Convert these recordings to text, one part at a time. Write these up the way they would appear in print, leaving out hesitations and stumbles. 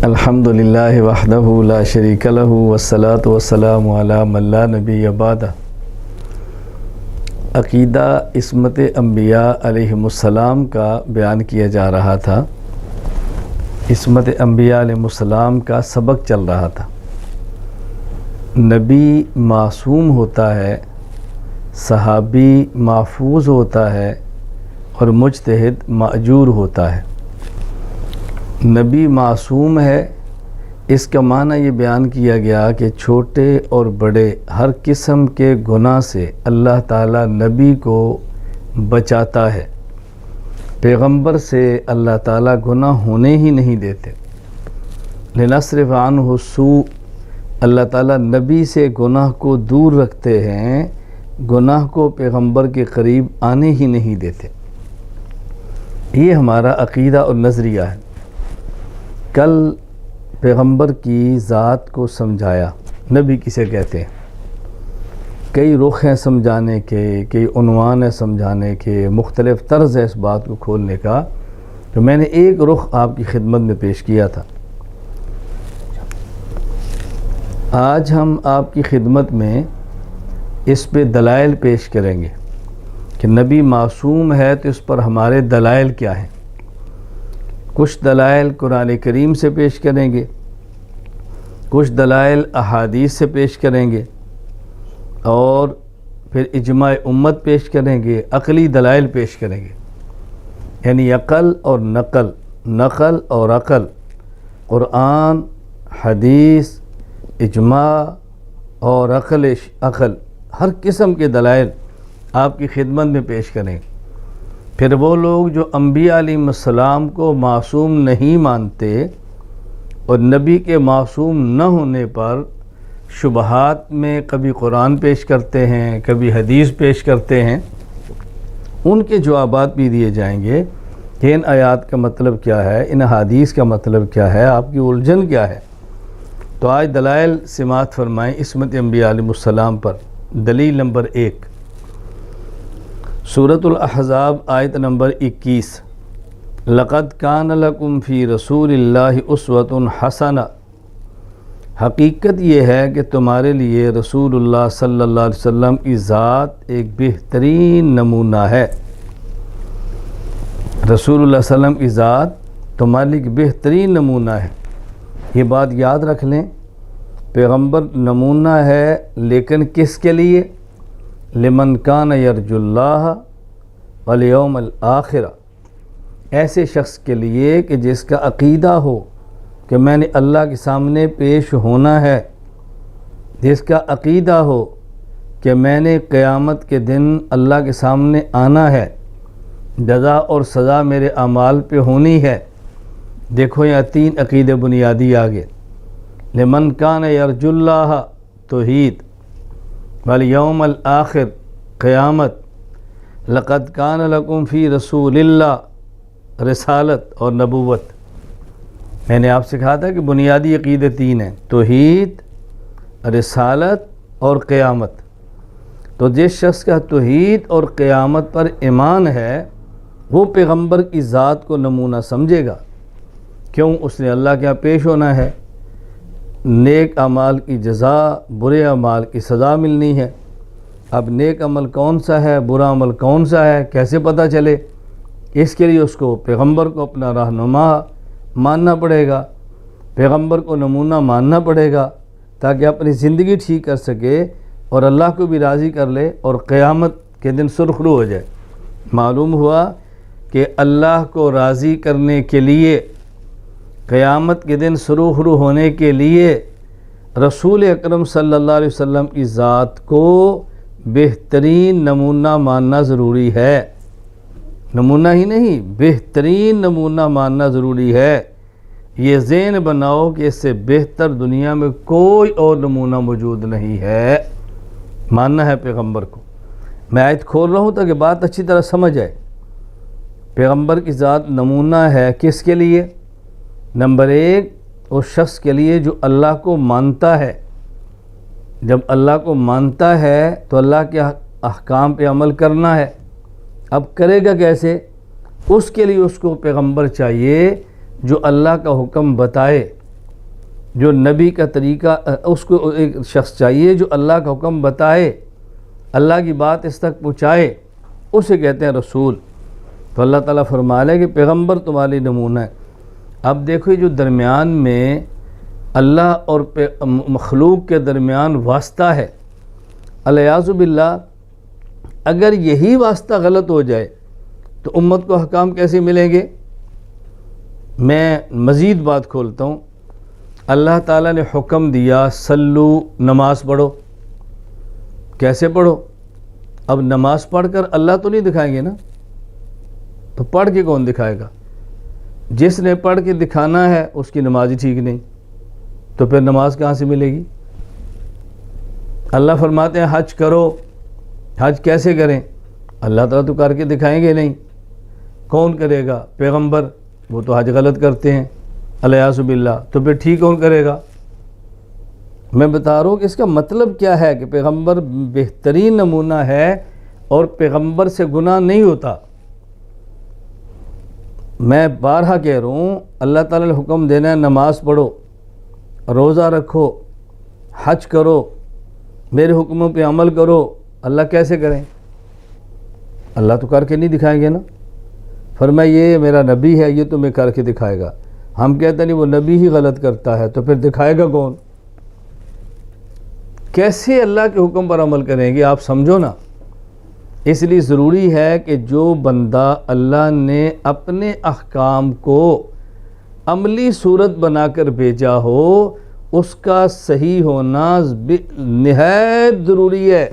الحمدللہ وحدہ لا شریک لہ والصلاۃ والسلام علی من لا نبی بعدہ۔ عقیدہ عصمت انبیاء علیہم السلام کا بیان کیا جا رہا تھا۔ عصمت انبیاء علیہم السلام کا سبق چل رہا تھا۔ نبی معصوم ہوتا ہے، صحابی محفوظ ہوتا ہے اور مجتہد مأجور ہوتا ہے۔ نبی معصوم ہے، اس کا معنی یہ بیان کیا گیا کہ چھوٹے اور بڑے ہر قسم کے گناہ سے اللہ تعالیٰ نبی کو بچاتا ہے۔ پیغمبر سے اللہ تعالیٰ گناہ ہونے ہی نہیں دیتے۔ لنصرف عنہ السوء، اللہ تعالیٰ نبی سے گناہ کو دور رکھتے ہیں، گناہ کو پیغمبر کے قریب آنے ہی نہیں دیتے۔ یہ ہمارا عقیدہ اور نظریہ ہے۔ کل پیغمبر کی ذات کو سمجھایا، نبی کسے کہتے ہیں۔ کئی رخ ہیں سمجھانے کے، کئی عنوان ہیں سمجھانے کے، مختلف طرز ہے اس بات کو کھولنے کا، تو میں نے ایک رخ آپ کی خدمت میں پیش کیا تھا۔ آج ہم آپ کی خدمت میں اس پہ دلائل پیش کریں گے کہ نبی معصوم ہے تو اس پر ہمارے دلائل کیا ہیں۔ کچھ دلائل قرآن کریم سے پیش کریں گے، کچھ دلائل احادیث سے پیش کریں گے، اور پھر اجماع امت پیش کریں گے، عقلی دلائل پیش کریں گے، یعنی عقل اور نقل، نقل اور عقل، قرآن، حدیث، اجماع اور عقل، ہر قسم کے دلائل آپ کی خدمت میں پیش کریں۔ پھر وہ لوگ جو انبیاء علیہ السلام کو معصوم نہیں مانتے اور نبی کے معصوم نہ ہونے پر شبہات میں کبھی قرآن پیش کرتے ہیں، کبھی حدیث پیش کرتے ہیں، ان کے جوابات بھی دیے جائیں گے کہ ان آیات کا مطلب کیا ہے، ان حدیث کا مطلب کیا ہے، آپ کی الجھن کیا ہے۔ تو آج دلائل سماعت فرمائیں عصمت انبیاء علیہ السلام پر۔ دلیل نمبر 1، سورۃ الاحزاب آیت نمبر 21، لقد کان لکم فی رسول اللہ اسوۃ حسنہ، حقیقت یہ ہے کہ تمہارے لیے رسول اللہ صلی اللہ علیہ وسلم کی ذات ایک بہترین نمونہ ہے۔ رسول اللہ صلی اللہ علیہ وسلم کی ذات تمہارے لیے ایک بہترین نمونہ ہے۔ یہ بات یاد رکھ لیں، پیغمبر نمونہ ہے، لیکن کس کے لیے؟ لمن کان یرجو اللہ والیوم الآخرہ، ایسے شخص کے لیے کہ جس کا عقیدہ ہو کہ میں نے اللہ کے سامنے پیش ہونا ہے، جس کا عقیدہ ہو کہ میں نے قیامت کے دن اللہ کے سامنے آنا ہے، جزا اور سزا میرے اعمال پہ ہونی ہے۔ دیکھو یہاں 3 عقیدے بنیادی آگے، لمن کان یرجو اللہ توحید، والیوم الآخر قیامت، لقد کان لکم فی رسول اللہ رسالت اور نبوت۔ میں نے آپ سے کہا تھا کہ بنیادی عقیدے 3 ہیں، توحید، رسالت اور قیامت۔ تو جس شخص کا توحید اور قیامت پر ایمان ہے وہ پیغمبر کی ذات کو نمونہ سمجھے گا۔ کیوں؟ اس نے اللہ کے یہاں پیش ہونا ہے، نیک اعمال کی جزا، برے اعمال کی سزا ملنی ہے۔ اب نیک عمل کون سا ہے، برا عمل کون سا ہے، کیسے پتہ چلے؟ اس کے لیے اس کو پیغمبر کو اپنا رہنما ماننا پڑے گا، پیغمبر کو نمونہ ماننا پڑے گا، تاکہ اپنی زندگی ٹھیک کر سکے اور اللہ کو بھی راضی کر لے اور قیامت کے دن سرخرو ہو جائے۔ معلوم ہوا کہ اللہ کو راضی کرنے کے لیے، قیامت کے دن سرخرو ہونے کے لیے رسول اکرم صلی اللہ علیہ وسلم کی ذات کو بہترین نمونہ ماننا ضروری ہے۔ نمونہ ہی نہیں، بہترین نمونہ ماننا ضروری ہے۔ یہ ذہن بناؤ کہ اس سے بہتر دنیا میں کوئی اور نمونہ موجود نہیں ہے۔ ماننا ہے پیغمبر کو۔ میں آیت کھول رہا ہوں تاکہ بات اچھی طرح سمجھ آئے۔ پیغمبر کی ذات نمونہ ہے کس کے لیے؟ نمبر 1، اس شخص کے لیے جو اللہ کو مانتا ہے۔ جب اللہ کو مانتا ہے تو اللہ کے احکام پہ عمل کرنا ہے۔ اب کرے گا کیسے؟ اس کے لیے اس کو پیغمبر چاہیے جو اللہ کا حکم بتائے، جو نبی کا طریقہ، اس کو ایک شخص چاہیے جو اللہ کا حکم بتائے، اللہ کی بات اس تک پہنچائے، اسے کہتے ہیں رسول۔ تو اللہ تعالیٰ فرما رہے کہ پیغمبر تمہارے نمونہ ہے۔ اب دیکھو جو درمیان میں اللہ اور مخلوق کے درمیان واسطہ ہے، الیاذ باللہ، اگر یہی واسطہ غلط ہو جائے تو امت کو احکام کیسے ملیں گے؟ میں مزید بات کھولتا ہوں۔ اللہ تعالیٰ نے حکم دیا صلو، نماز پڑھو۔ کیسے پڑھو؟ اب نماز پڑھ کر اللہ تو نہیں دکھائیں گے نا، تو پڑھ کے کون دکھائے گا؟ جس نے پڑھ کے دکھانا ہے اس کی نماز ہی ٹھیک نہیں، تو پھر نماز کہاں سے ملے گی؟ اللہ فرماتے ہیں حج کرو۔ حج کیسے کریں؟ اللہ تعالیٰ تو کر کے دکھائیں گے نہیں، کون کرے گا؟ پیغمبر، وہ تو حج غلط کرتے ہیں الیاذ باللہ، تو پھر ٹھیک کون کرے گا؟ میں بتا رہا ہوں کہ اس کا مطلب کیا ہے کہ پیغمبر بہترین نمونہ ہے اور پیغمبر سے گناہ نہیں ہوتا۔ میں بارہا کہہ رہا ہوں، اللہ تعالیٰ نے حکم دینا ہے نماز پڑھو، روزہ رکھو، حج کرو، میرے حکموں پہ عمل کرو۔ اللہ کیسے کریں؟ اللہ تو کر کے نہیں دکھائیں گے نا۔ فرمایا یہ میرا نبی ہے، یہ تمہیں کر کے دکھائے گا۔ ہم کہتے نہیں وہ نبی ہی غلط کرتا ہے، تو پھر دکھائے گا کون؟ کیسے اللہ کے حکم پر عمل کریں گے؟ آپ سمجھو نا۔ اس لیے ضروری ہے کہ جو بندہ اللہ نے اپنے احکام کو عملی صورت بنا کر بھیجا ہو، اس کا صحیح ہونا نہایت ضروری ہے۔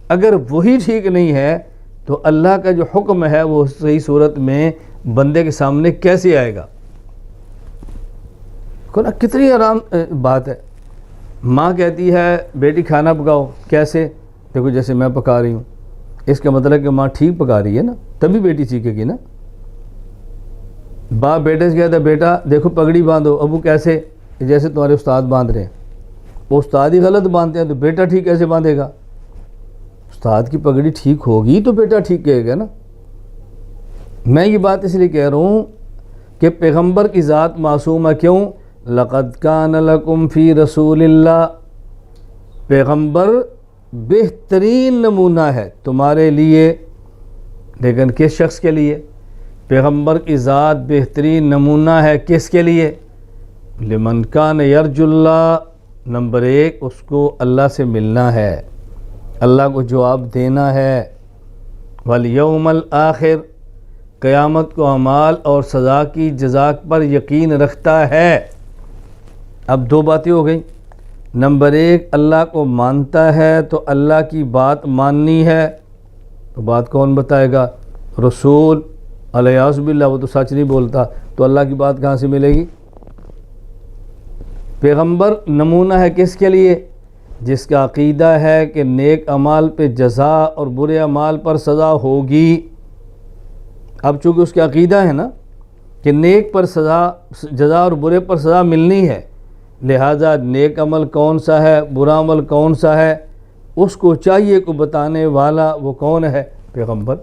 اگر وہی ٹھیک نہیں ہے تو اللہ کا جو حکم ہے وہ صحیح صورت میں بندے کے سامنے کیسے آئے گا؟ کتنی آرام بات ہے۔ ماں کہتی ہے بیٹی کھانا پکاؤ، کیسے؟ دیکھو جیسے میں پکا رہی ہوں، اس کا مطلب کہ ماں ٹھیک پکا رہی ہے نا، تبھی بیٹی سیکھے گی نا۔ باپ بیٹے سے کہتا ہے بیٹا دیکھو پگڑی باندھو، ابو کیسے؟ جیسے تمہارے استاد باندھ رہے ہیں، وہ استاد ہی غلط باندھتے ہیں تو بیٹا ٹھیک کیسے باندھے گا؟ استاد کی پگڑی ٹھیک ہوگی تو بیٹا ٹھیک کہے گا نا۔ میں یہ بات اس لیے کہہ رہا ہوں کہ پیغمبر کی ذات معصوم ہے۔ کیوں؟ لقد کان لکم فی رسول اللہ، پیغمبر بہترین نمونہ ہے تمہارے لیے۔ لیکن کس شخص کے لیے؟ پیغمبر کی ذات بہترین نمونہ ہے کس کے لیے؟ لمن کان یرجو اللہ، نمبر 1 اس کو اللہ سے ملنا ہے، اللہ کو جواب دینا ہے۔ والیوم الآخر، قیامت کو اعمال اور سزا کی جزا پر یقین رکھتا ہے۔ اب 2 باتیں ہو گئیں۔ نمبر 1 اللہ کو مانتا ہے تو اللہ کی بات ماننی ہے، تو بات کون بتائے گا؟ رسول۔ الیاذ باللہ وہ تو سچ نہیں بولتا، تو اللہ کی بات کہاں سے ملے گی؟ پیغمبر نمونہ ہے کس کے لیے؟ جس کا عقیدہ ہے کہ نیک اعمال پہ جزا اور برے اعمال پر سزا ہوگی۔ اب چونکہ اس کا عقیدہ ہے نا کہ نیک پر جزا اور برے پر سزا ملنی ہے، لہذا نیک عمل کون سا ہے، برا عمل کون سا ہے، اس کو چاہیے کو بتانے والا وہ کون ہے؟ پیغمبر۔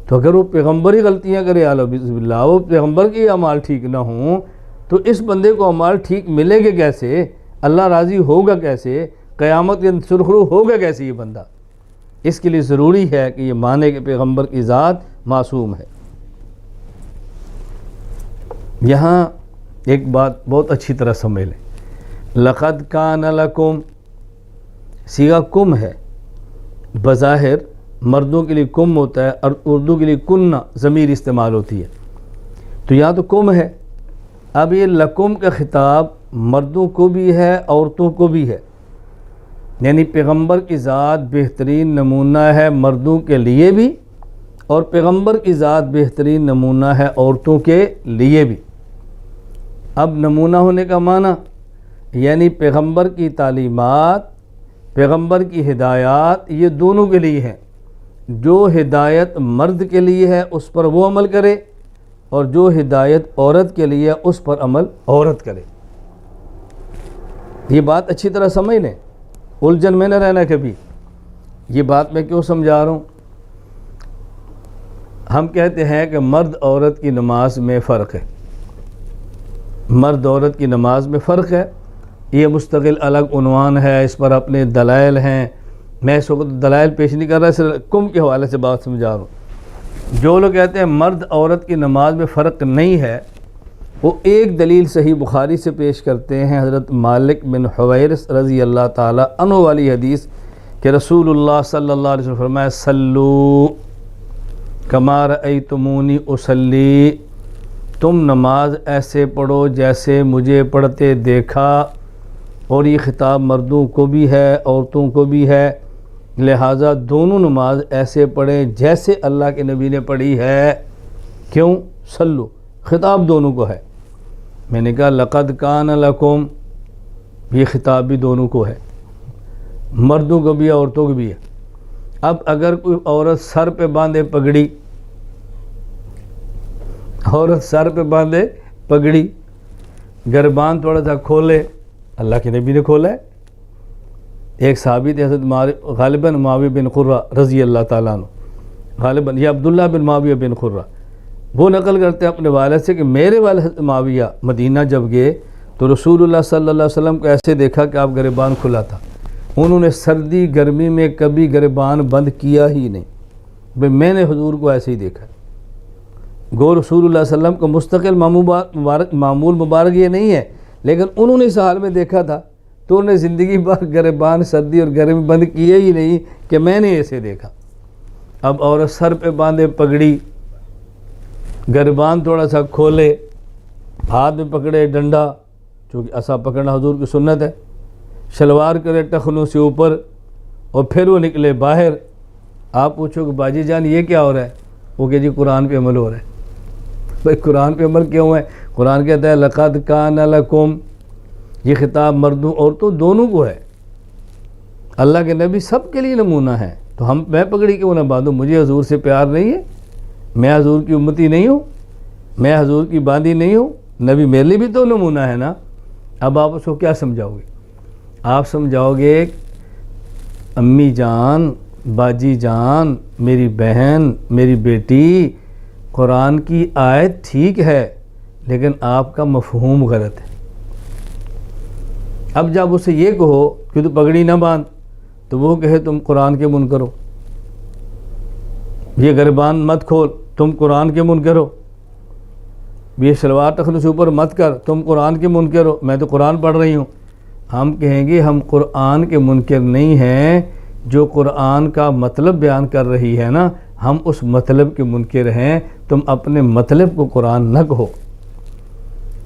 تو اگر وہ پیغمبر ہی غلطیاں کرے اعوذ باللہ، وہ پیغمبر کے اعمال ٹھیک نہ ہوں تو اس بندے کو اعمال ٹھیک ملے گے کیسے؟ اللہ راضی ہوگا کیسے؟ قیامت کے سرخرو ہوگا کیسے یہ بندہ؟ اس کے لیے ضروری ہے کہ یہ مانے کہ پیغمبر کی ذات معصوم ہے۔ یہاں ایک بات بہت اچھی طرح سمجھ لیں، لقد کان لکم صیغہ کم ہے، بظاہر مردوں کے لیے کم ہوتا ہے اور اردو کے لیے کننا ضمیر استعمال ہوتی ہے، تو یہاں تو کم ہے۔ اب یہ لکم کا خطاب مردوں کو بھی ہے عورتوں کو بھی ہے، یعنی پیغمبر کی ذات بہترین نمونہ ہے مردوں کے لیے بھی، اور پیغمبر کی ذات بہترین نمونہ ہے عورتوں کے لیے بھی۔ اب نمونہ ہونے کا معنی یعنی پیغمبر کی تعلیمات، پیغمبر کی ہدایات یہ دونوں کے لیے ہیں۔ جو ہدایت مرد کے لیے ہے اس پر وہ عمل کرے، اور جو ہدایت عورت کے لیے اس پر عمل عورت کرے۔ یہ بات اچھی طرح سمجھ لیں، الجھن میں نہ رہنا کبھی۔ یہ بات میں کیوں سمجھا رہا ہوں؟ ہم کہتے ہیں کہ مرد عورت کی نماز میں فرق ہے، مرد عورت کی نماز میں فرق ہے، یہ مستقل الگ عنوان ہے، اس پر اپنے دلائل ہیں۔ میں اس وقت دلائل پیش نہیں کر رہا، صرف کم کے حوالے سے بات سمجھا رہا ہوں۔ جو لوگ کہتے ہیں مرد عورت کی نماز میں فرق نہیں ہے، وہ ایک دلیل صحیح بخاری سے پیش کرتے ہیں، حضرت مالک بن حویرث رضی اللہ تعالی عنہ والی حدیث کہ رسول اللہ صلی اللہ علیہ وسلم فرمایا صلو کما رأیتمونی اصلی، تم نماز ایسے پڑھو جیسے مجھے پڑھتے دیکھا۔ اور یہ خطاب مردوں کو بھی ہے عورتوں کو بھی ہے، لہٰذا دونوں نماز ایسے پڑھیں جیسے اللہ کے نبی نے پڑھی ہے۔ کیوں؟ صلو، خطاب دونوں کو ہے۔ میں نے کہا لقد کان لکم، یہ خطاب بھی دونوں کو ہے، مردوں کو بھی عورتوں کو بھی ہے۔ اب اگر کوئی عورت سر پہ باندھے پگڑی، عورت سر پہ باندھے پگڑی، گربان تھوڑا سا کھولے، اللہ کے نبی نے کھولا ہے۔ ایک صحابی تھے حضرت غالباً معاویہ بن قرہ رضی اللہ تعالیٰ عنہ، غالباً یہ عبداللہ بن معاویہ بن قرہ، وہ نقل کرتے ہیں اپنے والد سے کہ میرے والد حضرت معاویہ مدینہ جب گئے تو رسول اللہ صلی اللہ علیہ وسلم کو ایسے دیکھا کہ آپ گریبان کھلا تھا، انہوں نے سردی گرمی میں کبھی گریبان بند کیا ہی نہیں، بھئی میں نے حضور کو ایسے ہی دیکھا۔ گو رسول اللہ صلی اللہ علیہ وسلم کا مستقل معمول مبارک یہ نہیں ہے، لیکن انہوں نے اس حال میں دیکھا تھا تو انہوں نے زندگی بھر گریبان سردی اور گرمی بند کیے ہی نہیں کہ میں نے ایسے دیکھا۔ اب عورت سر پہ باندھے پگڑی، گریبان تھوڑا سا کھولے، ہاتھ میں پکڑے ڈنڈا، چونکہ عصا پکڑنا حضور کی سنت ہے، شلوار کرے ٹخنوں سے اوپر، اور پھر وہ نکلے باہر۔ آپ پوچھو کہ باجی جان یہ کیا ہو رہا ہے؟ وہ کہ جی قرآن پہ عمل ہو رہا ہے۔ بھائی قرآن پہ عمل کیوں ہے؟ قرآن کہتا ہے لقد کان لکم، یہ خطاب مردوں عورتوں دونوں کو ہے۔ اللہ کے نبی سب کے لیے نمونہ ہے، تو میں پگڑی کیوں نہ باندھوں؟ مجھے حضور سے پیار نہیں ہے؟ میں حضور کی امتی نہیں ہوں؟ میں حضور کی باندھی نہیں ہوں؟ نبی میرے لیے بھی تو نمونہ ہے نا۔ اب آپ اس کو کیا سمجھاؤ گے؟ آپ سمجھاؤ گے امی جان، باجی جان، میری بہن، میری بیٹی، قرآن کی آیت ٹھیک ہے لیکن آپ کا مفہوم غلط ہے۔ اب جب اسے یہ کہو کہ تو پگڑی نہ باندھ، تو وہ کہے تم قرآن کے منکر ہو، یہ گریبان مت کھول تم قرآن کے منکر ہو، یہ شلوار ٹخنوں سے اوپر مت کر تم قرآن کے منکر ہو، میں تو قرآن پڑھ رہی ہوں۔ ہم کہیں گے ہم قرآن کے منکر نہیں ہیں، جو قرآن کا مطلب بیان کر رہی ہے نا، ہم اس مطلب کے منکر ہیں، تم اپنے مطلب کو قرآن نہ کہو۔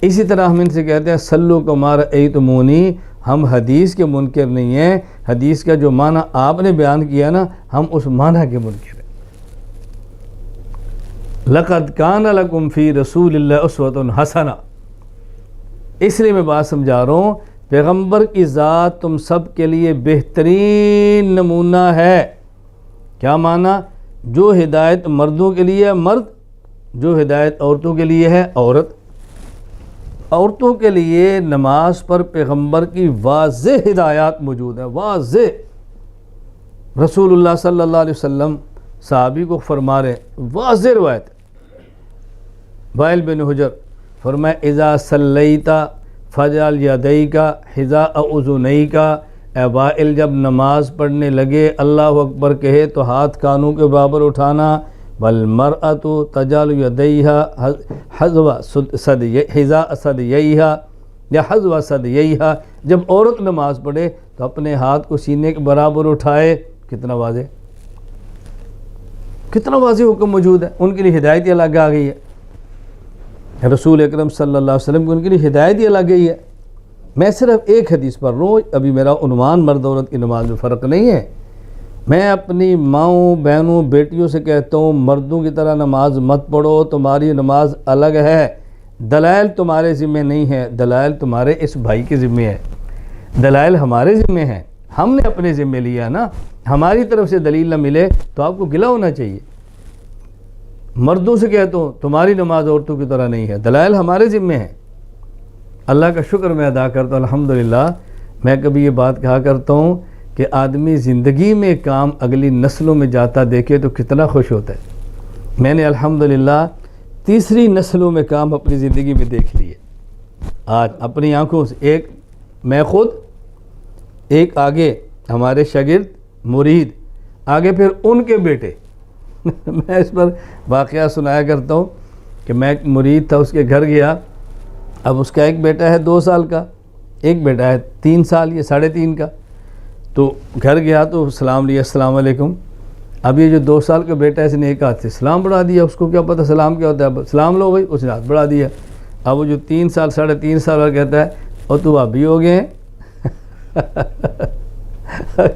اسی طرح ہم ان سے کہتے ہیں صلو کما رأیتمونی، ہم حدیث کے منکر نہیں ہیں، حدیث کا جو معنی آپ نے بیان کیا نا، ہم اس معنی کے منکر ہیں۔ لقد کان لکم فی رسول اللہ اسوۃ حسنہ، اس لیے میں بات سمجھا رہا ہوں، پیغمبر کی ذات تم سب کے لیے بہترین نمونہ ہے۔ کیا معنی؟ جو ہدایت مردوں کے لیے ہے مرد، جو ہدایت عورتوں کے لیے ہے عورت۔ عورتوں کے لیے نماز پر پیغمبر کی واضح ہدایات موجود ہیں، واضح۔ رسول اللہ صلی اللہ علیہ وسلم صحابی کو فرما رہے ہیں، واضح روایت۔ وائل بن حجر فرمایا اذا صلیت فجعل یدیک حذاء اذنیک، اے وائل جب نماز پڑھنے لگے اللہ اکبر کہے تو ہاتھ کانوں کے برابر اٹھانا، والمرأۃ تجعل یدیہا حذو حذاء ثدییہا یا حذو ثدییہا، جب عورت نماز پڑھے تو اپنے ہاتھ کو سینے کے برابر اٹھائے۔ کتنا واضح، کتنا واضح حکم موجود ہے، ان کے لیے ہدایت الگ آ گئی ہے۔ رسول اکرم صلی اللہ علیہ وسلم کی ان کے لیے ہدایت ہی الگ گئی ہے۔ میں صرف ایک حدیث پڑھ رہا ہوں، ابھی میرا عنوان مرد عورت کی نماز میں فرق نہیں ہے۔ میں اپنی ماؤں بہنوں بیٹیوں سے کہتا ہوں مردوں کی طرح نماز مت پڑھو، تمہاری نماز الگ ہے، دلائل تمہارے ذمہ نہیں ہے، دلائل تمہارے اس بھائی کے ذمہ ہے، دلائل ہمارے ذمہ ہیں، ہم نے اپنے ذمہ لیا نا، ہماری طرف سے دلیل نہ ملے تو آپ کو گلہ ہونا چاہیے۔ مردوں سے کہتا ہوں تمہاری نماز عورتوں کی طرح نہیں ہے، دلائل ہمارے ذمہ ہیں۔ اللہ کا شکر میں ادا کرتا ہوں الحمدللہ۔ میں کبھی یہ بات کہا کرتا ہوں کہ آدمی زندگی میں کام اگلی نسلوں میں جاتا دیکھے تو کتنا خوش ہوتا ہے۔ میں نے الحمدللہ تیسری نسلوں میں کام اپنی زندگی میں دیکھ لیے۔ آج اپنی آنکھوں سے، ایک میں خود، ایک آگے ہمارے شاگرد مرید، آگے پھر ان کے بیٹے میں اس پر واقعہ سنایا کرتا ہوں کہ میں ایک مرید تھا، اس کے گھر گیا. اب اس کا ایک بیٹا ہے 2 سال کا، ایک بیٹا ہے 3 سال یا 3.5 کا. تو گھر گیا تو سلام لیا، السلام علیکم. اب یہ جو 2 سال کا بیٹا ہے، اس نے ایک ہاتھ سے سلام بڑھا دیا. اس کو کیا پتہ سلام کیا ہوتا ہے، سلام لو بھائی، اس نے ہاتھ بڑھا دیا. اب وہ جو 3 سال 3.5 سال کا کہتا ہے اور تو بھابھی ہو گئے ہیں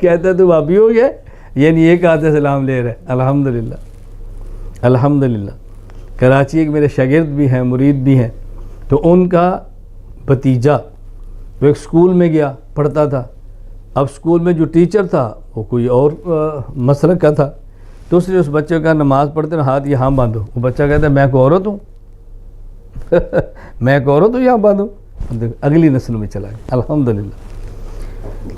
کہتا ہے تو بھابھی ہو گئے، یعنی ایک ہاتھ سے سلام لے رہے. الحمدللہ الحمدللہ. کراچی ایک میرے شاگرد بھی ہیں، مرید بھی ہیں، تو ان کا بھتیجا وہ ایک اسکول میں گیا، پڑھتا تھا. اب اسکول میں جو ٹیچر تھا وہ کوئی اور مسلک کا تھا، تو اس نے اس بچے کا نماز پڑھتے ہیں ہاتھ یہاں باندھو. وہ بچہ کہتا ہے میں کوئی عورت ہوں میں کوئی عورت ہوں یہاں باندھوں. اگلی نسل میں چلا گیا. الحمدللہ.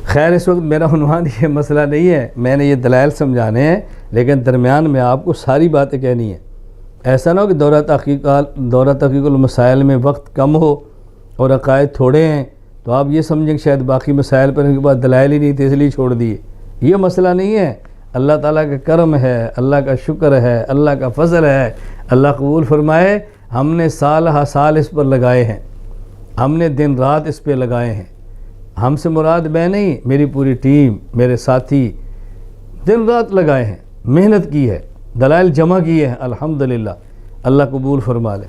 خیر اس وقت میرا عنوان یہ مسئلہ نہیں ہے، میں نے یہ دلائل سمجھانے ہیں، لیکن درمیان میں آپ کو ساری باتیں کہنی ہیں. ایسا نہ ہو کہ دورہ تحقیق المسائل میں وقت کم ہو اور عقائد تھوڑے ہیں تو آپ یہ سمجھیں کہ شاید باقی مسائل پر ان کے بعد دلائل ہی نہیں تھے اس لیے چھوڑ دیے. یہ مسئلہ نہیں ہے. اللہ تعالیٰ کا کرم ہے، اللہ کا شکر ہے، اللہ کا فضل ہے. اللہ قبول فرمائے. ہم نے سال ہا سال اس پر لگائے ہیں، ہم نے دن رات اس پہ لگائے ہیں. ہم سے مراد میں نہیں، میری پوری ٹیم، میرے ساتھی دن رات لگائے ہیں، محنت کی ہے، دلائل جمع کیے ہیں. الحمدللہ. اللہ قبول فرما لے.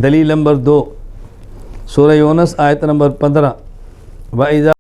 دلیل نمبر 2 سورہ یونس آیت نمبر 15 وَإِذَا